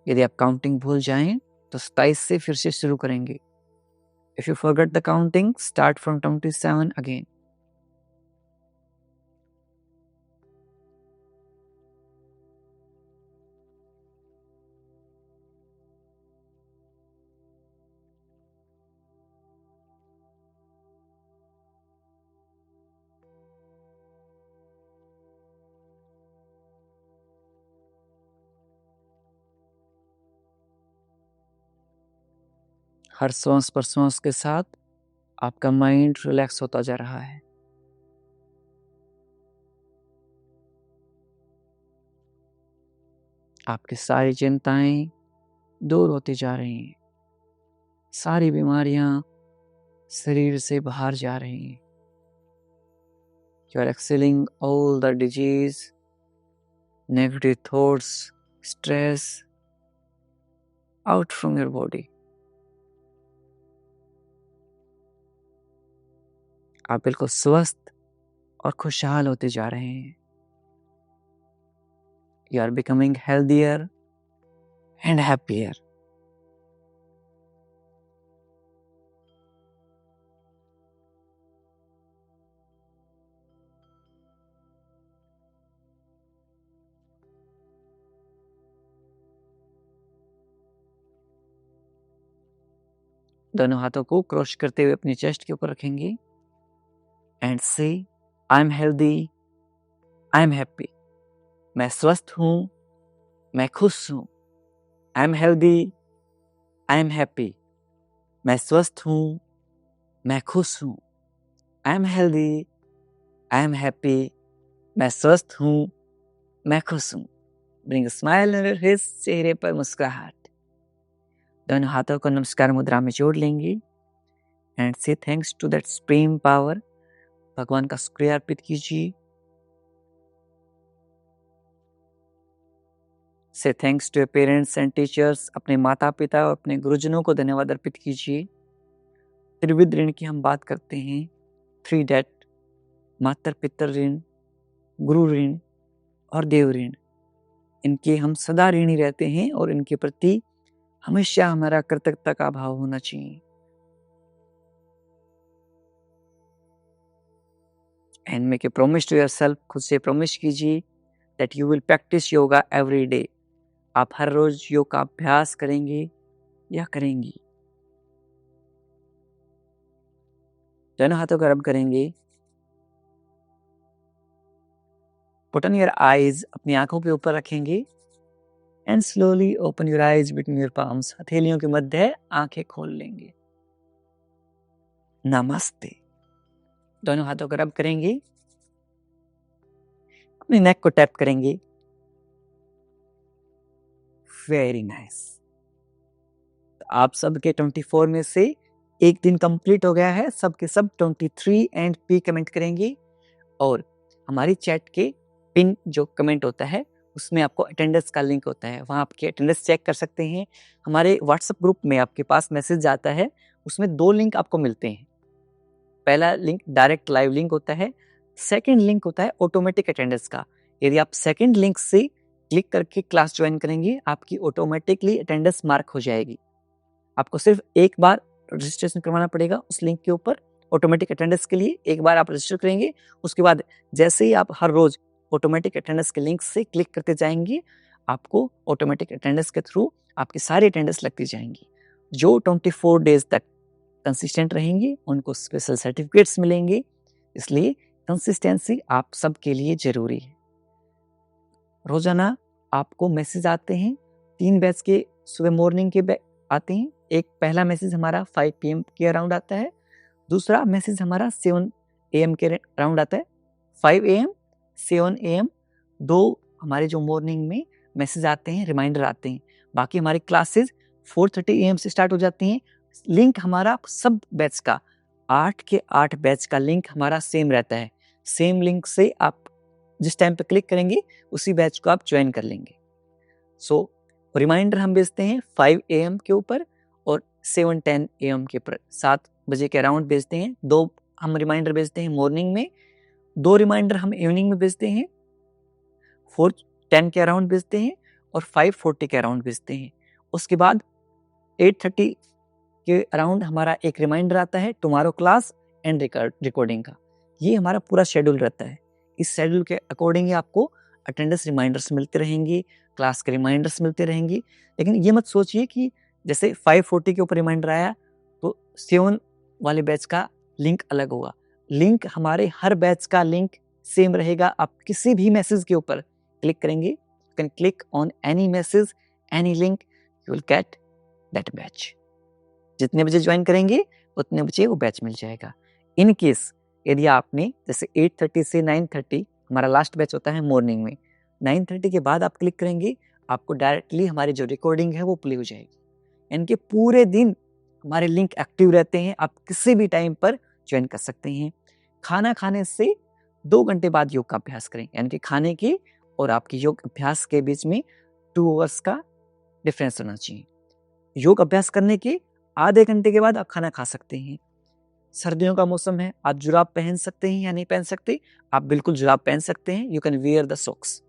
यदि आप काउंटिंग भूल जाएं तो 27 से फिर से शुरू करेंगे। If you forget the counting, start from 27 again. हर श्वास प्रश्वास के साथ आपका माइंड रिलैक्स होता जा रहा है। आपकी सारी चिंताएं दूर होती जा रही हैं। सारी बीमारियां शरीर से बाहर जा रही हैं। You are exhaling all the disease, negative thoughts, stress out from your body. आप बिल्कुल स्वस्थ और खुशहाल होते जा रहे हैं। You are becoming healthier and happier. दोनों हाथों को क्रॉस करते हुए अपनी चेस्ट के ऊपर रखेंगे एंड से I am healthy, I am happy. मैं स्वस्थ हूं, मैं खुश हूं। I am healthy, I am happy. मैं स्वस्थ हूं, मैं खुश हूं। I am healthy, I am happy. मैं स्वस्थ हूं, मैं खुश हूं। Bring smile on your face, चेहरे पर मुस्कुराहट। दोनों हाथों को नमस्कार मुद्रा में जोड़ लेंगे and say thanks to that supreme power. भगवान का शुक्रिया अर्पित कीजिए। Say thanks to your parents and teachers. अपने माता पिता और अपने गुरुजनों को धन्यवाद अर्पित कीजिए। त्रिविध ऋण की हम बात करते हैं। 3 डेट, मातर पितर ऋण, गुरु ऋण और देव ऋण। इनके हम सदा ऋणी रहते हैं और इनके प्रति हमेशा हमारा कृतज्ञता का भाव होना चाहिए। And make a promise to yourself. खुद से प्रॉमिस कीजिए that you will practice yoga every day. आप हर रोज योग का अभ्यास करेंगे या करेंगी। दोनों हाथों को रब करेंगे पुट ऑन योर आईज, अपनी आंखों के ऊपर रखेंगे and slowly open your eyes between your palms, हथेलियों के मध्य आंखें खोल लेंगे। नमस्ते। दोनों हाथों को रब करेंगे, अपने नेक को टैप करेंगे। Very nice. आप सबके 24 में से एक दिन कंप्लीट हो गया है, सबके सब 23 एंड पी कमेंट करेंगे। और हमारी चैट के पिन जो कमेंट होता है उसमें आपको अटेंडेंस का लिंक होता है, वहाँ आपकी अटेंडेंस चेक कर सकते हैं। हमारे व्हाट्सएप ग्रुप में आपके पास मैसेज आता है, उसमें 2 लिंक आपको मिलते हैं। पहला लिंक डायरेक्ट लाइव लिंक होता है, सेकंड लिंक होता है ऑटोमेटिक अटेंडेंस का। यदि आप सेकंड लिंक से क्लिक करके क्लास ज्वाइन करेंगे, आपकी ऑटोमेटिकली अटेंडेंस मार्क हो जाएगी। आपको सिर्फ एक बार रजिस्ट्रेशन करवाना पड़ेगा उस लिंक के ऊपर ऑटोमेटिक अटेंडेंस के लिए। एक बार आप रजिस्टर करेंगे, उसके बाद जैसे ही आप हर रोज ऑटोमेटिक अटेंडेंस के लिंक से क्लिक करते जाएंगे, आपको ऑटोमेटिक अटेंडेंस के थ्रू आपकी सारी अटेंडेंस लगती जाएंगी। जो 24 डेज तक कंसिस्टेंट रहेंगे उनको स्पेशल सर्टिफिकेट्स मिलेंगे। इसलिए कंसिस्टेंसी आप सबके लिए जरूरी है। रोजाना आपको मैसेज आते हैं, 3 बैच के सुबह मॉर्निंग के आते हैं। एक पहला मैसेज हमारा 5 PM के अराउंड आता है, दूसरा मैसेज हमारा 7 AM के अराउंड आता है। 5 AM 7 AM 2 हमारे जो मॉर्निंग में मैसेज आते हैं, रिमाइंडर आते हैं। बाकी हमारी क्लासेस 4:30 AM से स्टार्ट हो जाती हैं। लिंक हमारा सब बैच का 8 के 8 बैच का लिंक हमारा सेम रहता है। सेम लिंक से आप जिस टाइम पे क्लिक करेंगे उसी बैच को आप ज्वाइन कर लेंगे। सो रिमाइंडर हम भेजते हैं 5 AM के ऊपर और 7:10 AM के ऊपर, 7 बजे के अराउंड भेजते हैं। 2 हम रिमाइंडर भेजते हैं मॉर्निंग में, 2 रिमाइंडर हम इवनिंग में भेजते हैं, 4:10 के अराउंड भेजते हैं और 5:40 के अराउंड भेजते हैं। उसके बाद 8:30 के अराउंड हमारा एक रिमाइंडर आता है टुमारो क्लास एंड रिकॉर्डिंग का। ये हमारा पूरा शेड्यूल रहता है। इस शेड्यूल के अकॉर्डिंग ही आपको अटेंडेंस रिमाइंडर्स मिलते रहेंगे, क्लास के रिमाइंडर्स मिलते रहेंगे। लेकिन ये मत सोचिए कि जैसे 5:40 के ऊपर रिमाइंडर आया तो 7 वाले बैच का लिंक अलग होगा। लिंक हमारे हर बैच का लिंक सेम रहेगा। आप किसी भी मैसेज के ऊपर क्लिक करेंगे, you can click on any message, any link, you will get that batch. जितने बजे ज्वाइन करेंगे उतने बजे वो बैच मिल जाएगा। इन केस यदि आपने जैसे 8:30 से 9:30 हमारा लास्ट बैच होता है मॉर्निंग में, 9:30 के बाद आप क्लिक करेंगे, आपको डायरेक्टली हमारी जो रिकॉर्डिंग है वो प्ले हो जाएगी। इनके पूरे दिन हमारे लिंक एक्टिव रहते हैं, आप किसी भी टाइम पर ज्वाइन कर सकते हैं। खाना खाने से 2 घंटे बाद योग का अभ्यास करें, यानी कि खाने के और आपके योग अभ्यास के बीच में 2 आवर्स का डिफरेंस होना चाहिए। योग अभ्यास करने के आधे घंटे के बाद आप खाना खा सकते हैं। सर्दियों का मौसम है, आप जुराब पहन सकते हैं या नहीं पहन सकते? आप बिल्कुल जुराब पहन सकते हैं। You can wear the socks,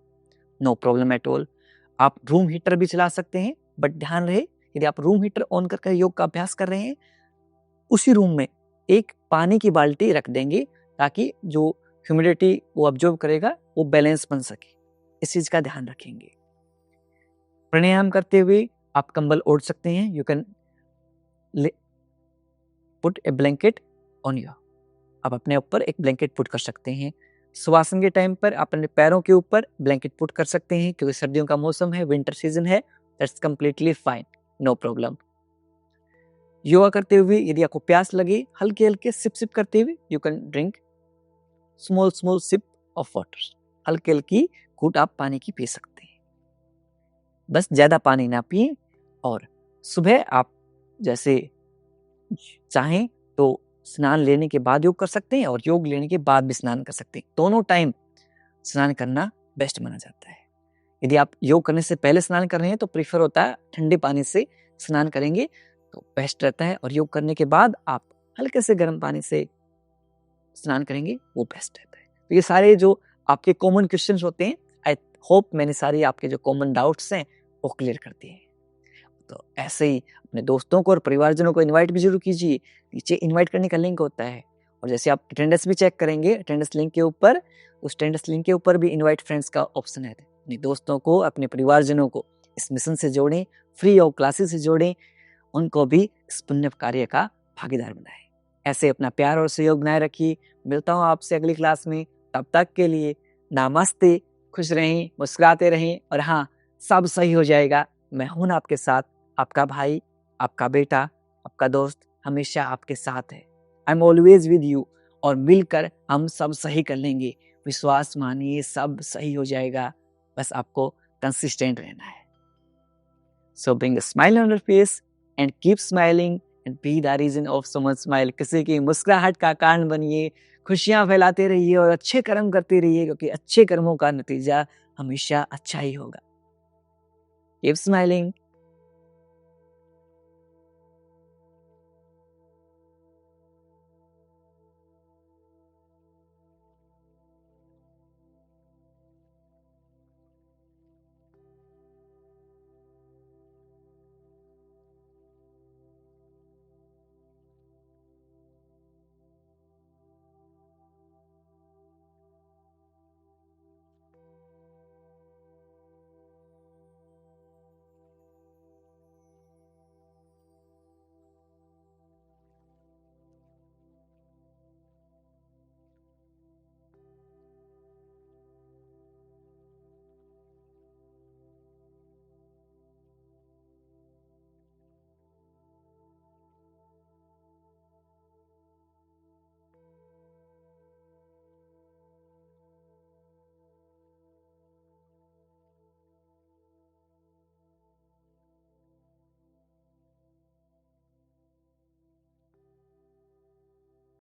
no problem at all. आप रूम हीटर भी चला सकते हैं, बट ध्यान रहे यदि आप रूम हीटर ऑन करके योग का अभ्यास कर रहे हैं, उसी रूम में एक पानी की बाल्टी रख देंगे ताकि जो ह्यूमिडिटी वो ऑब्जर्व करेगा वो बैलेंस बन सके। इस चीज का ध्यान रखेंगे। प्राणायाम करते हुए आप कंबल ओढ़ सकते हैं। You can put a blanket on your, आप अपने ऊपर एक ब्लैंकेट पुट कर सकते हैं। सुवासन के टाइम पर आप अपने पैरों के ऊपर ब्लैंकेट पुट कर सकते हैं, क्योंकि सर्दियों का मौसम है, विंटर सीजन है। That's completely fine, no problem. Yoga करते हुए यदि आपको प्यास लगे, हल्के हल्के सिप सिप करते हुए you can drink small small sip of water, हल्की हल्की घूंट आप पानी की पी सकते हैं। बस ज्यादा पानी ना पिए। और सुबह आप जैसे चाहें तो स्नान लेने के बाद योग कर सकते हैं और योग लेने के बाद भी स्नान कर सकते हैं। दोनों टाइम स्नान करना बेस्ट माना जाता है। यदि आप योग करने से पहले स्नान कर रहे हैं तो प्रीफर होता है ठंडे पानी से स्नान करेंगे तो बेस्ट रहता है, और योग करने के बाद आप हल्के से गर्म पानी से स्नान करेंगे वो बेस्ट रहता है। तो ये सारे जो आपके कॉमन क्वेश्चंस होते हैं, आई होप मैंने सारे आपके जो कॉमन डाउट्स हैं वो क्लियर कर दिए हैं। तो ऐसे ही अपने दोस्तों को और परिवारजनों को इनवाइट भी जरूर कीजिए। नीचे इनवाइट करने का लिंक होता है, और जैसे आप अटेंडेंस भी चेक करेंगे, अटेंडेंस लिंक के ऊपर, उस अटेंडेंस लिंक के ऊपर भी इनवाइट फ्रेंड्स का ऑप्शन है। अपने दोस्तों को, अपने परिवारजनों को इस मिशन से जोड़ें, फ्री ऑफ क्लासेस से जोड़ें, उनको भी इस पुण्य कार्य का भागीदार बनाएं। ऐसे अपना प्यार और सहयोग बनाए रखिए। मिलता हूँ आपसे अगली क्लास में, तब तक के लिए नमस्ते, खुश रहें, मुस्कुराते रहें और हाँ, सब सही हो जाएगा। मैं हूं ना आपके साथ, आपका भाई, आपका बेटा, आपका दोस्त हमेशा आपके साथ है। I am always with you और मिलकर हम सब सही कर लेंगे। विश्वास मानिए, सब सही हो जाएगा। बस आपको कंसिस्टेंट रहना है। So bring a smile on your face and keep smiling and be the reason of someone's smile. किसी की मुस्कुराहट का कारण बनिए, खुशियां फैलाते रहिए और अच्छे कर्म करते रहिए, क्योंकि अच्छे कर्मों का नतीजा हमेशा अच्छा ही होगा। Keep smiling.